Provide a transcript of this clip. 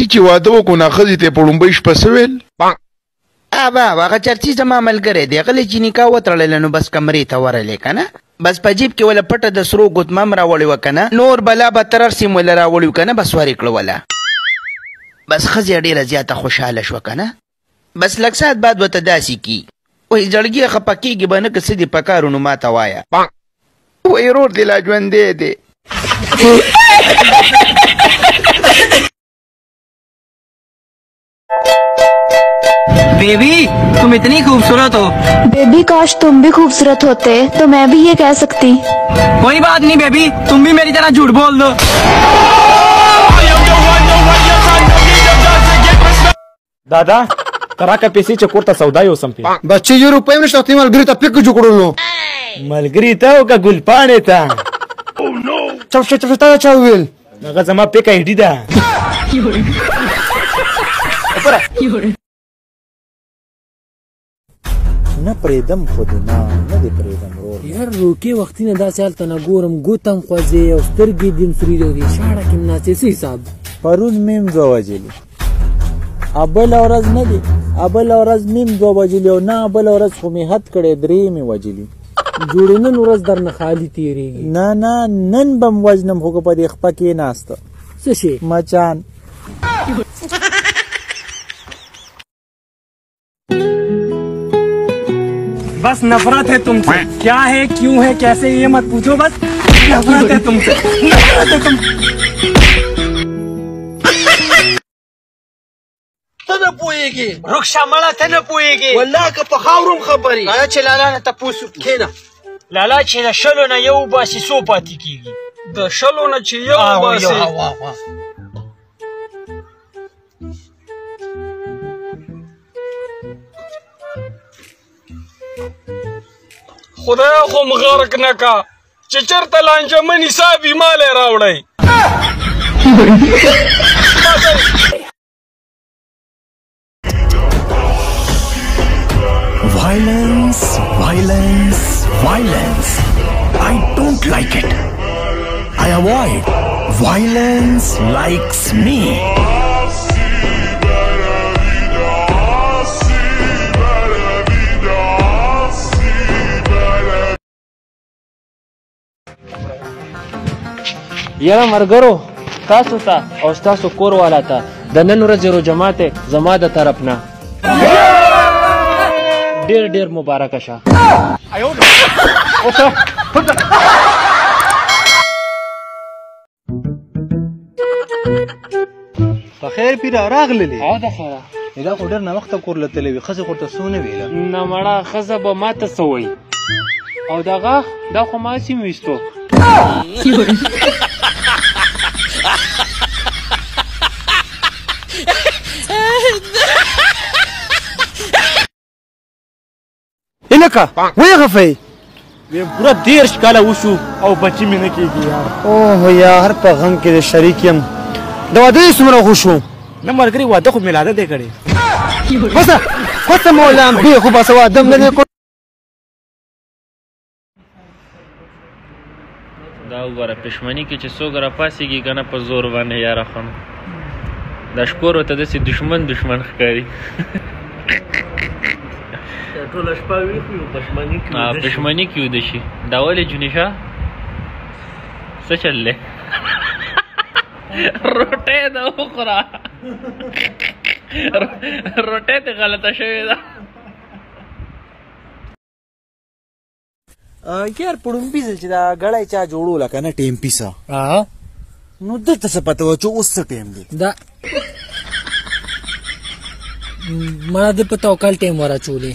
چرچي چې واده وکړو نه ښځې ته یې په لومبۍ شپه څه ویل ابا هغه چرچي زما ملګری دی غلی چې نکاح وتړله نو بس کمرې ته ورغلی که نه بس په جیب کې وله پټه د سرو ګوتمه هم راوړې وه که نه نور بلا به تر هر سیم وله راوړي وو که نه بس ورې کړه وله بس ښځې ډېره زیاته خوشحاله شوه که نه بس لږ ساعت بعد ورته داسې کي وایي زړګي خفه کېږي به نه که څه دې په کار نو ما ته وایه وایي رور دې لا ژوندی دی बेबी तुम इतनी खूबसूरत हो बेबी काश तुम भी खूबसूरत होते तो मैं भी ये कह सकती कोई बात नहीं बेबी तुम भी मेरी तरह झूठ बोल दो दादा तराका पैसे चकोरता सौदा यो संपी बच्चे यो रुपये में शक्ति मलगरी ता पिक जुकड़ो मलगरी ता का गुलपाने ता चप चप चप ता चावेल नगा जमा पे का हिडी दा نه پریدم خود نه دې پریدم ورور یار روکې وختي نه داسې هلته نه ګورم ګوتم خوځې او سترګې دې سوري دي شاړه کې ناڅې څه حساب پرون میم دوه وجلي ابل ورځ نه دي ابل ورځ میم دوه وجلي او نه ابل ورځ خو مې حد کړې درې مې وجلي جوړې نن ورځ درنه خالي تېرېږي نه نه نن بم وجنم خو په دې خپه کې ناسته څه شي مچان बस नफरत है तुमसे क्या है क्यों है कैसे ये मत पूछो बस नफरत है तुमसे नफरत है तुम ته پوهېږي रुखसा मड़ा थे न पुएगी والله که په خاورو هم خبرې راځه چې لالا نه تپوس وکړو کښېنه لالا چې د شلو نه یو باسي څو پاتې کېږي د شلو نه چې یو باسې خدای خو مغرق نه کا چې چېرته لانجه مني صاحبي مال یې راوړی Violence, violence, violence. I don't like it. I avoid. Violence likes me. یاره مرګرو تاسو ته او ستاسو کور والا ته د نن ورځې روژه ماتې زما د طرف نه ډېر ډېر مبارکه شه په خیر پیره راغللې او د خیره دا خو ډېر ناوخته کور له تللې وي ښځې خو ورته څه ونه ویله نه مړه ښځه به ماته څه وایي او دغه دا خو ما هسې ویستو الکه وې غفې पूरा 13 کاله وشو او بچی مې نه کېږي یار اوه یار په غم کې د شریک یم د واده څومره خوشو نه ملګري واده خو میلاده دی کړی بس مولا به خو بس واده نه کو دا وګوره پښمني کې چې څوک راپاسېږي که نه په زور باندې یاره خو دا شکور ورته داسې دشمن ښکاري ټوله شپه ویښ یو پښمني کې ویده شي دا ولې جونیشه څه چل دی روټۍ ده وخوره روټۍ دې غلطه شوې ده یار پړومبي چې دا ګړی چا جوړوله که نه ټیم پیسه نو دلته څه پته وه چې اوس څه ټیم دی دا مړه د په توکل ټیم وراچولې